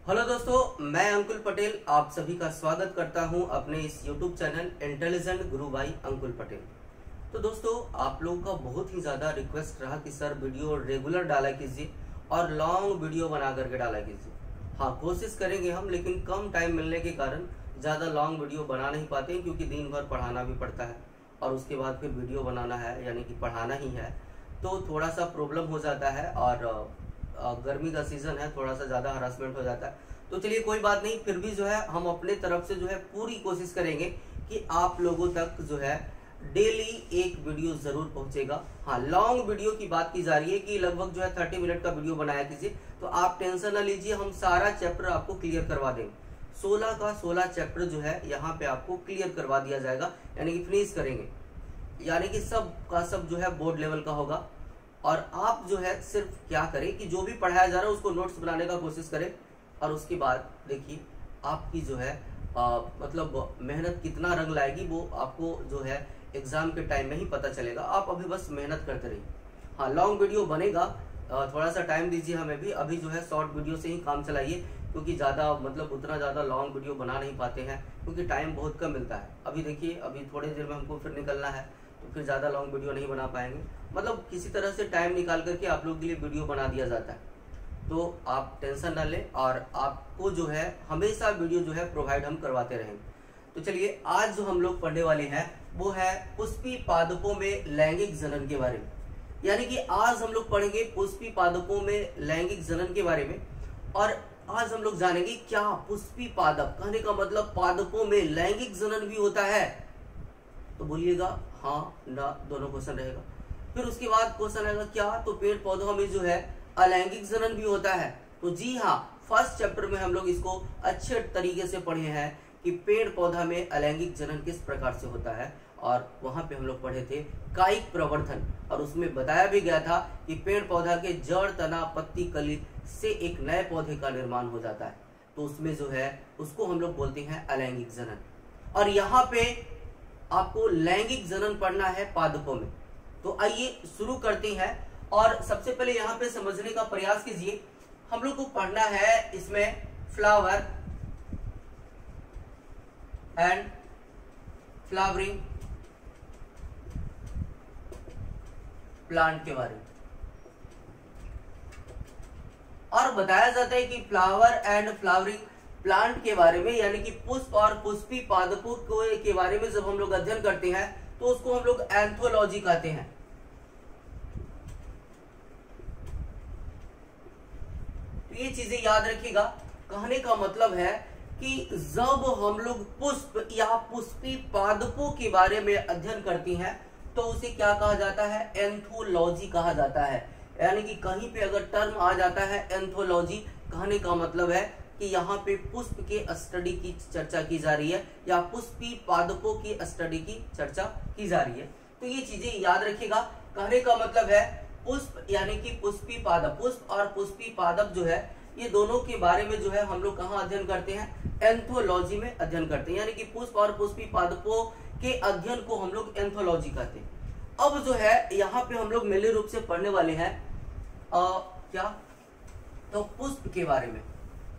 Hello दोस्तों, मैं अंकुल पटेल आप सभी का स्वागत करता हूं अपने इस YouTube channel intelligent Guru by Ankul Patel. तो दोस्तों, आप लोगों का बहुत ही ज़्यादा रिक्वेस्ट रहा कि सर वीडियो रेगुलर डाला कीजिए और लॉन्ग वीडियो बना करके डाला कीजिए। हाँ, कोशिश करेंगे हम, लेकिन कम टाइम मिलने के कारण ज़्यादा लॉन्ग वीडियो बना नहीं पाते हैं, क्योंकि दिन भर पढ़ाना भी पड़ता है और उसके बाद फिर वीडियो बनाना है, यानी कि पढ़ाना ही है, तो थोड़ा सा प्रॉब्लम हो जाता है। और गर्मी का सीजन है, थोड़ा सा ज़्यादा हरासमेंट हो जाता है। तो चलिए कोई बात नहीं, फिर भी जो है हम अपने तरफ से जो है पूरी कोशिश करेंगे कि आप लोगों तक जो है डेली एक वीडियो जरूर पहुंचेगा। हाँ, लॉन्ग वीडियो की बात की जा रही है कि लगभग जो है 30 मिनट का वीडियो बनाया कीजिए, तो आप टेंशन ना लीजिए, हम सारा चैप्टर आपको क्लियर करवा देंगे। 16 का 16 चैप्टर जो है यहाँ पे आपको क्लियर करवा दिया जाएगा, यानी कि फिनिश करेंगे, यानी कि सब का सब जो है बोर्ड लेवल का होगा। और आप जो है सिर्फ क्या करें कि जो भी पढ़ाया जा रहा है उसको नोट्स बनाने का कोशिश करें, और उसके बाद देखिए आपकी जो है मतलब मेहनत कितना रंग लाएगी वो आपको जो है एग्जाम के टाइम में ही पता चलेगा। आप अभी बस मेहनत करते रहिए। हाँ, लॉन्ग वीडियो बनेगा, थोड़ा सा टाइम दीजिए हमें भी। अभी जो है शॉर्ट वीडियो से ही काम चलाइए, क्योंकि ज़्यादा मतलब उतना ज़्यादा लॉन्ग वीडियो बना नहीं पाते हैं, क्योंकि टाइम बहुत कम मिलता है। अभी देखिए, अभी थोड़ी देर में हमको फिर निकलना है, तो फिर ज़्यादा लॉन्ग वीडियो नहीं बना पाएंगे। मतलब किसी तरह से टाइम निकाल करके आप लोगों के लिए वीडियो बना दिया जाता है, तो आप टेंशन ना लें, और आपको जो है हमेशा वीडियो जो है प्रोवाइड हम करवाते रहेंगे। तो चलिए, आज जो हम लोग पढ़ने वाले हैं वो है पुष्पी पादपों में लैंगिक जनन के बारे में। यानी कि आज हम लोग पढ़ेंगे पुष्पी पादपों में लैंगिक जनन के बारे में। और आज हम लोग जानेंगे क्या पुष्पी पादप, कहने का मतलब पादपों में लैंगिक जनन भी होता है। तो बोलिएगा हाँ ना, दोनों क्वेश्चन रहेगा। फिर उसके बाद क्वेश्चन आएगा क्या, तो पेड़ पौधों में जो है अलैंगिक जनन भी होता है। तो जी हाँ, फर्स्ट चैप्टर में हम लोग इसको अच्छे तरीके से पढ़े हैं कि पेड़ पौधा में अलैंगिक जनन किस प्रकार से होता है। और वहां पे हम लोग पढ़े थे कायिक प्रवर्धन, और उसमें बताया भी गया था कि पेड़ पौधा के जड़, तना, पत्ती, कली से एक नए पौधे का निर्माण हो जाता है। तो उसमें जो है उसको हम लोग बोलते हैं अलैंगिक जनन। और यहाँ पे आपको लैंगिक जनन पढ़ना है पादपों में। तो आइए शुरू करते हैं। और सबसे पहले यहाँ पे समझने का प्रयास कीजिए, हम लोग को पढ़ना है इसमें फ्लावर एंड फ्लावरिंग प्लांट के बारे में। और बताया जाता है कि फ्लावर एंड फ्लावरिंग प्लांट के बारे में, यानी कि पुष्प और पुष्पी पादपों के बारे में जब हम लोग अध्ययन करते हैं तो उसको हम लोग एंथोलॉजी कहते हैं। तो ये चीजें याद रखिएगा। कहने का मतलब है कि जब हम लोग पुष्प या पुष्पी पादपों के बारे में अध्ययन करती हैं तो उसे क्या कहा जाता है, एंथोलॉजी कहा जाता है। यानी कि कहीं पे अगर टर्म आ जाता है एंथोलॉजी, कहने का मतलब है कि यहाँ पे पुष्प के स्टडी की चर्चा की जा रही है या पुष्पी पादपों की स्टडी की चर्चा की जा रही है। तो ये चीजें याद रखिएगा। कहने का मतलब है पुष्प यानी कि पुष्पी पादप, पुष्प और पुष्पी पादप जो है ये दोनों के बारे में जो है हम लोग कहाँ अध्ययन करते हैं, एंथोलॉजी में अध्ययन करते हैं। यानी कि पुष्प और पुष्पी पादपों के अध्ययन को हम लोग एंथोलॉजी कहते हैं। अब जो है यहाँ पे हम लोग मेले रूप से पढ़ने वाले हैं क्या, तो पुष्प के बारे में।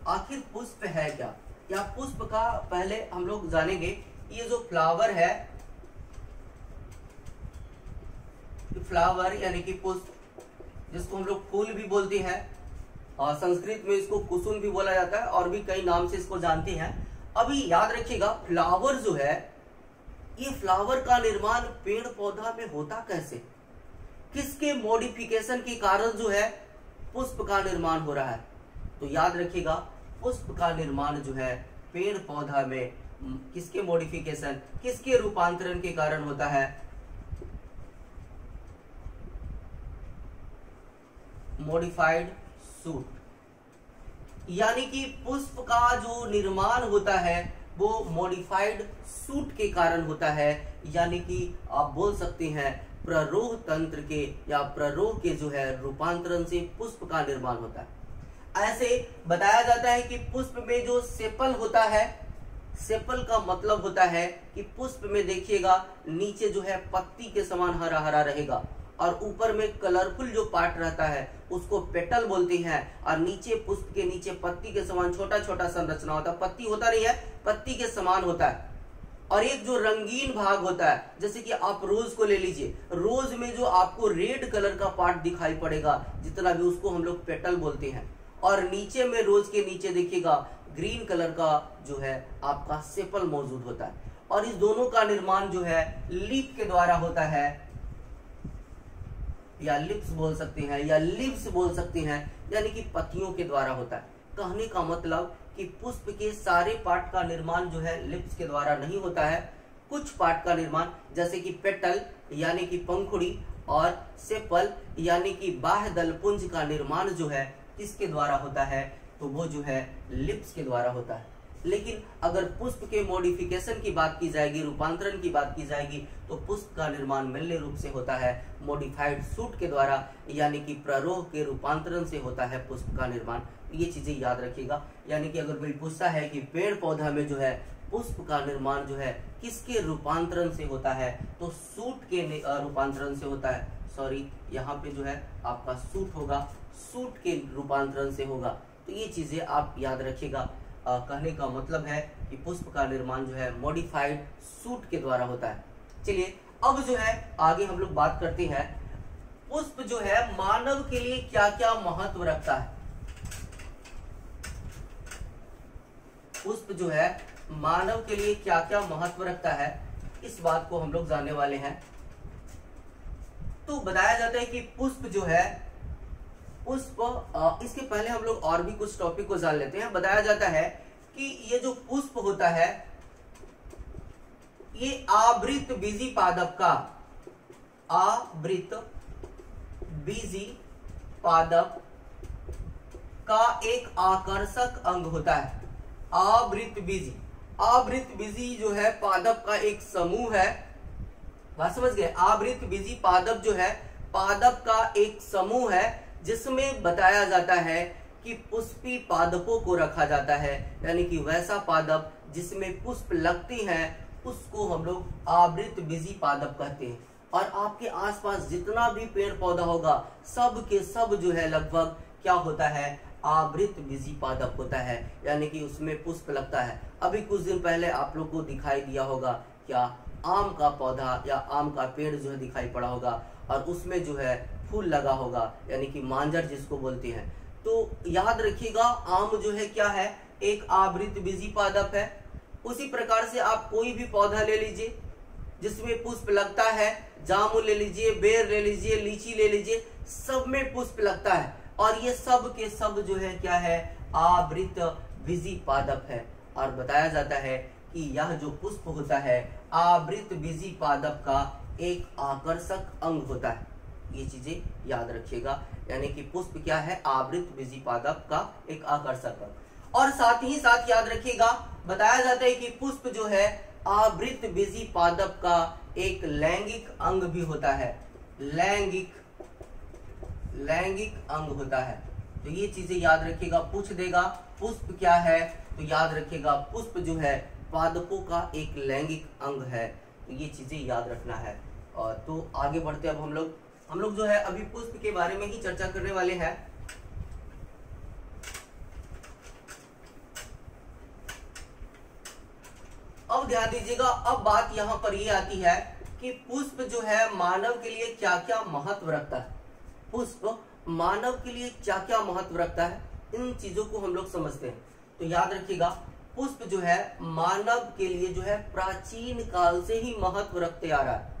आखिर पुष्प है क्या, या पुष्प का पहले हम लोग जानेंगे। ये जो फ्लावर है, फ्लावर यानी कि पुष्प, जिसको हम लोग फूल भी बोलते हैं, और संस्कृत में इसको कुसुम भी बोला जाता है, और भी कई नाम से इसको जानते हैं। अभी याद रखिएगा, फ्लावर जो है, ये फ्लावर का निर्माण पेड़ पौधा में होता कैसे, किसके मॉडिफिकेशन के कारण जो है पुष्प का निर्माण हो रहा है। तो याद रखिएगा, पुष्प का निर्माण जो है पेड़ पौधा में किसके मॉडिफिकेशन, किसके रूपांतरण के कारण होता है, मॉडिफाइड सूट। यानी कि पुष्प का जो निर्माण होता है वो मॉडिफाइड सूट के कारण होता है। यानी कि आप बोल सकते हैं प्ररोह तंत्र के या प्ररोह के जो है रूपांतरण से पुष्प का निर्माण होता है। ऐसे बताया जाता है कि पुष्प में जो सेपल होता है, सेपल का मतलब होता है कि पुष्प में देखिएगा नीचे जो है पत्ती के समान हरा हरा रहेगा, और ऊपर में कलरफुल जो पार्ट रहता है उसको पेटल बोलते हैं, और नीचे पुष्प के नीचे पत्ती के समान छोटा छोटा संरचना होता है। पत्ती होता नहीं है, पत्ती के समान होता है। और एक जो रंगीन भाग होता है, जैसे कि आप रोज को ले लीजिए, रोज में जो आपको रेड कलर का पार्ट दिखाई पड़ेगा जितना भी, उसको हम लोग पेटल बोलते हैं। और नीचे में रोज के नीचे देखिएगा ग्रीन कलर का जो है आपका सेपल मौजूद होता है। और इस दोनों का निर्माण जो है लीफ के द्वारा होता है, या लिप्स बोल सकते हैं या लिव्स बोल सकते हैं, यानी कि पत्तियों के द्वारा होता है। कहने का मतलब कि पुष्प के सारे पार्ट का निर्माण जो है लिप्स के द्वारा नहीं होता है। कुछ पार्ट का निर्माण जैसे कि पेटल यानी कि पंखुड़ी और सेपल यानी कि बाह्य दलपुंज का निर्माण जो है किसके द्वारा होता है, तो वो जो है लिप्स के द्वारा होता है। लेकिन अगर पुष्प के मॉडिफिकेशन की बात की जाएगी, रूपांतरण की बात की जाएगी, तो पुष्प का निर्माण मूल्य रूप से होता है मॉडिफाइड सूट के द्वारा, यानी कि प्ररोह के रूपांतरण से होता है पुष्प का निर्माण। ये चीजें याद रखिएगा। यानी कि अगर कोई पूछता है कि पेड़ पौधा में जो है पुष्प का निर्माण जो है किसके रूपांतरण से होता है, तो सूट के रूपांतरण से होता है। सॉरी, यहाँ पे जो है आपका सूट होगा, सूट के रूपांतरण से होगा। तो ये चीजें आप याद रखिएगा। कहने का मतलब है कि पुष्प का निर्माण जो है मॉडिफाइड सूट के द्वारा होता है। चलिए अब जो है आगे हम लोग बात करते हैं, पुष्प जो है मानव के लिए क्या क्या महत्व रखता है। पुष्प जो है मानव के लिए क्या क्या महत्व रखता है, इस बात को हम लोग जानने वाले हैं। तो बताया जाता है कि पुष्प जो है, पुष्प इसके पहले हम लोग और भी कुछ टॉपिक को जान लेते हैं। बताया जाता है कि ये जो पुष्प होता है ये आवृत बीजी पादप का, आवृत बीजी पादप का एक आकर्षक अंग होता है। आवृत बीजी, आवृत बीजी जो है पादप का एक समूह है। बात समझ गए? आवृत बीजी पादप जो है पादप का एक समूह है, जिसमें बताया जाता है कि पुष्पी पादपों को रखा जाता है, यानी कि वैसा पादप जिसमें पुष्प लगते हैं उसको हम लोग आवृत बीजी पादप कहते हैं। और आपके आसपास जितना भी पेड़ पौधा होगा सब के सब जो है लगभग क्या होता है, आवृत बीजी पादप होता है, यानी कि उसमें पुष्प लगता है। अभी कुछ दिन पहले आप लोग को दिखाई दिया होगा क्या, आम का पौधा या आम का पेड़ जो है दिखाई पड़ा होगा, और उसमें जो है फूल लगा होगा, यानी कि मांजर जिसको बोलते हैं। तो याद रखिएगा आम जो है क्या है, एक आवृत बीजी पादप है। उसी प्रकार से आप कोई भी पौधा ले लीजिए जिसमें पुष्प लगता है, जामुन ले लीजिए, बेर ले लीजिए, लीची ले लीजिए, सब में पुष्प लगता है। और ये सब के सब जो है क्या है, आवृत बीजी पादप है। और बताया जाता है कि यह जो पुष्प होता है आवृत बीजी पादप का एक आकर्षक अंग होता है। ये चीजें याद रखिएगा, यानी कि पुष्प क्या है, आवृत बीजी पादप का एक आकर्षक अंग। और साथ ही साथ याद रखिएगा, बताया जाता है कि पुष्प जो है आवृत बीजी पादप का एक लैंगिक अंग भी होता है। लैंगिक अंग होता है। तो ये चीजें याद रखिएगा, पूछ देगा पुष्प क्या है, तो याद रखिएगा पुष्प जो है पादपों का एक लैंगिक अंग है। तो ये चीजें याद रखना है। और तो आगे बढ़ते अब हम लोग जो है अभी पुष्प के बारे में ही चर्चा करने वाले हैं। अब ध्यान दीजिएगा, अब बात यहाँ पर ये आती है कि पुष्प जो है मानव के लिए क्या क्या महत्व रखता है। पुष्प मानव के लिए क्या क्या महत्व रखता है, इन चीजों को हम लोग समझते हैं। तो याद रखिएगा पुष्प जो है मानव के लिए जो है प्राचीन काल से ही महत्व रखते आ रहा है।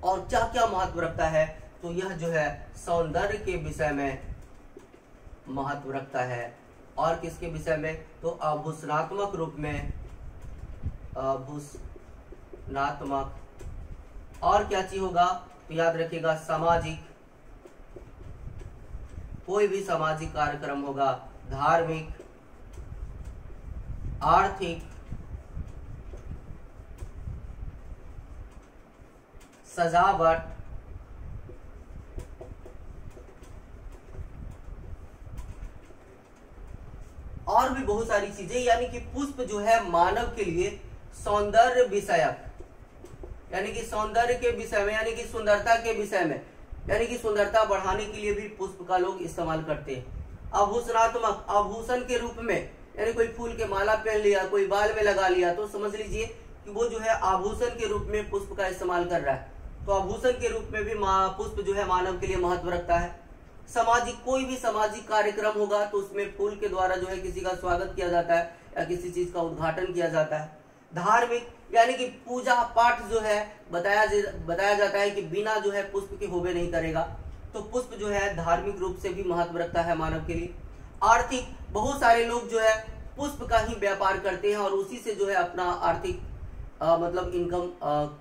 और क्या क्या महत्व रखता है, तो यह जो है सौंदर्य के विषय में महत्व रखता है। और किसके विषय में, तो आभूषणात्मक रूप में, आभूषणात्मक। और क्या चीज होगा, तो याद रखिएगा सामाजिक, कोई भी सामाजिक कार्यक्रम होगा, धार्मिक, आर्थिक, सजावट, और भी बहुत सारी चीजें। यानी कि पुष्प जो है मानव के लिए सौंदर्य विषयक, यानी कि सौंदर्य के विषय में, यानी कि सुंदरता के विषय में यानी कि सुंदरता बढ़ाने के लिए भी पुष्प का लोग इस्तेमाल करते हैं। आभूषणात्मक, आभूषण के रूप में, यानी कोई फूल के माला पहन लिया, कोई बाल में लगा लिया, तो समझ लीजिए कि वो जो है आभूषण के रूप में पुष्प का इस्तेमाल कर रहा है। तो आभूषण के रूप में भी पुष्प जो है मानव के लिए महत्व रखता है। सामाजिक, कोई भी सामाजिक कार्यक्रम होगा तो उसमें फूल के द्वारा जो है किसी का स्वागत किया जाता है या किसी चीज का उद्घाटन किया जाता है। धार्मिक, यानी कि पूजा पाठ जो है बताया जाता है कि बिना जो है पुष्प के होबे नहीं करेगा। तो पुष्प जो है धार्मिक रूप से भी महत्व रखता है मानव के लिए। आर्थिक, बहुत सारे लोग जो है पुष्प का ही व्यापार करते हैं और उसी से जो है अपना आर्थिक मतलब इनकम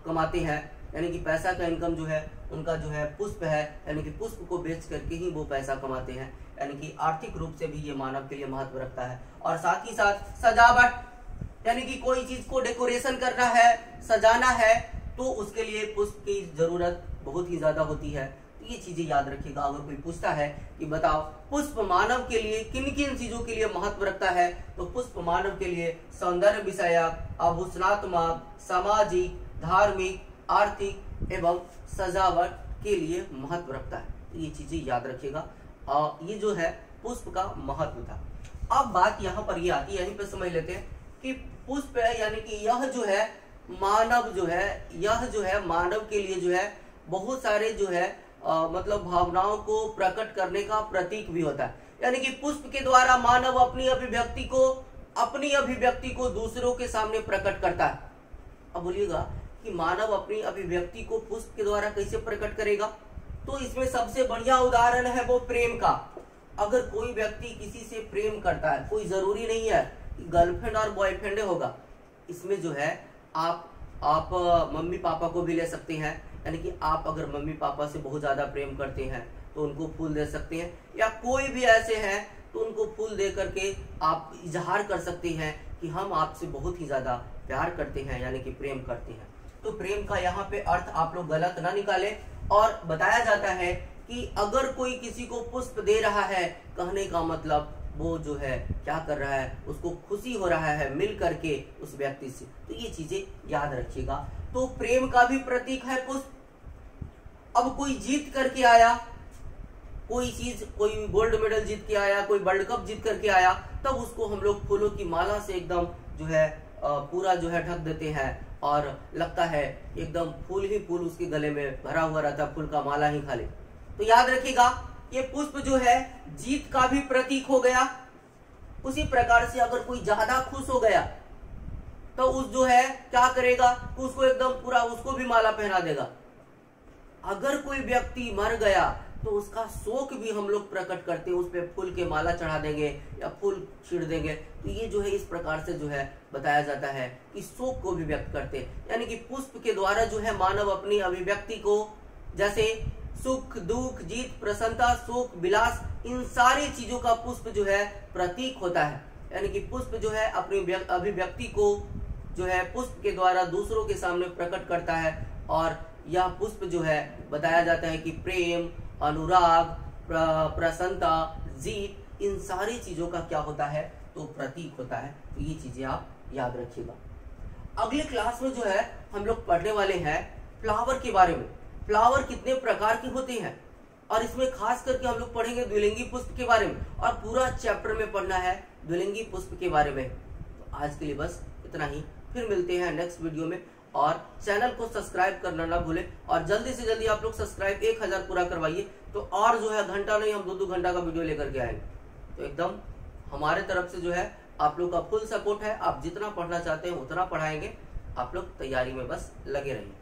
कमाते हैं, यानी कि पैसा का इनकम जो है उनका जो है पुष्प है, यानी कि पुष्प को बेच करके ही वो पैसा कमाते हैं, यानी कि आर्थिक रूप से भी ये मानव के लिए महत्व रखता है। और साथ ही साथ सजावट, यानी कि कोई चीज को डेकोरेशन करना है, सजाना है, तो उसके लिए पुष्प की जरूरत बहुत ही ज्यादा होती है। तो ये चीजें याद रखिएगा। अगर कोई पूछता है कि बताओ पुष्प मानव के लिए किन किन चीजों के लिए महत्व रखता है, तो पुष्प मानव के लिए सौंदर्य विषयक, आभूषणात्मक, सामाजिक, धार्मिक, आर्थिक एवं सजावट के लिए महत्व रखता है। तो ये चीजें याद रखिएगा। ये जो है पुष्प का महत्व था। अब बात यहाँ पर ये आती है, यहीं पे समझ लेते हैं कि पुष्प है, यानी कि यह जो है मानव जो है, यह जो है मानव के लिए जो है बहुत सारे जो है मतलब भावनाओं को प्रकट करने का प्रतीक भी होता है। यानी कि पुष्प के द्वारा मानव अपनी अभिव्यक्ति को दूसरों के सामने प्रकट करता है। अब बोलिएगा कि मानव अपनी अभिव्यक्ति को पुष्प के द्वारा कैसे प्रकट करेगा, तो इसमें सबसे बढ़िया उदाहरण है वो प्रेम का। अगर कोई व्यक्ति किसी से प्रेम करता है, कोई जरूरी नहीं है गर्लफ्रेंड और बॉयफ्रेंड होगा, इसमें जो है आप मम्मी पापा को भी ले सकते हैं, यानी कि आप अगर मम्मी पापा से बहुत ज्यादा प्रेम करते हैं तो उनको फूल दे सकते हैं, या कोई भी ऐसे हैं तो उनको फूल दे करके आप इजहार कर सकते हैं कि हम आपसे बहुत ही ज्यादा प्यार करते हैं, यानी कि प्रेम करते हैं। तो प्रेम का यहाँ पे अर्थ आप लोग गलत ना निकालें। और बताया जाता है कि अगर कोई किसी को पुष्प दे रहा है, कहने का मतलब वो जो है क्या कर रहा है, उसको खुशी हो रहा है मिल करके उस व्यक्ति से। तो ये चीजें याद रखिएगा। तो प्रेम का भी प्रतीक है पुष्प। अब कोई जीत करके आया, कोई चीज, कोई गोल्ड मेडल जीत के आया, कोई वर्ल्ड कप जीत करके आया, तब उसको हम लोग फूलों की माला से एकदम जो है पूरा जो है ढक देते हैं और लगता है एकदम फूल ही फूल उसके गले में भरा हुआ रहता, फूल का माला ही खा ले। तो याद रखिएगा ये पुष्प जो है जीत का भी प्रतीक हो गया। उसी प्रकार से अगर कोई ज्यादा खुश हो गया तो उस जो है क्या करेगा, उसको एकदम पूरा उसको भी माला पहना देगा। अगर कोई व्यक्ति मर गया तो उसका शोक भी हम लोग प्रकट करते हैं, उस पे फूल के माला चढ़ा देंगे या फूल छीड़ देंगे। तो ये जो है इस प्रकार से जो है बताया जाता है कि शोक को भी व्यक्त करते हैं, यानी कि पुष्प के द्वारा जो है मानव अपनी अभिव्यक्ति को, जैसे सुख, दुख, जीत, प्रसन्नता, शोक, विलास, इन सारी चीजों का पुष्प जो है प्रतीक होता है। यानी कि पुष्प जो है अपनी अभिव्यक्ति को जो है पुष्प के द्वारा दूसरों के सामने प्रकट करता है। और यह पुष्प जो है बताया जाता है कि प्रेम, अनुराग, प्रसन्नता, जीत, इन सारी चीजों का क्या होता है, तो प्रतीक होता है। तो ये चीजें आप याद रखिएगा। अगले क्लास में जो है हम लोग पढ़ने वाले हैं फ्लावर के बारे में। फ्लावर कितने प्रकार के होते हैं और इसमें खास करके हम लोग पढ़ेंगे द्विलिंगी पुष्प के बारे में, और पूरा चैप्टर में पढ़ना है द्विलिंगी पुष्प के बारे में। तो आज के लिए बस इतना ही, फिर मिलते हैं नेक्स्ट वीडियो में। और चैनल को सब्सक्राइब करना ना भूलें, और जल्दी से जल्दी आप लोग सब्सक्राइब 1000 पूरा करवाइए, तो और जो है घंटा नहीं हम 2-2 घंटा का वीडियो लेकर के आएंगे। तो एकदम हमारे तरफ से जो है आप लोग का फुल सपोर्ट है। आप जितना पढ़ना चाहते हैं उतना पढ़ाएंगे। आप लोग तैयारी में बस लगे रहिए।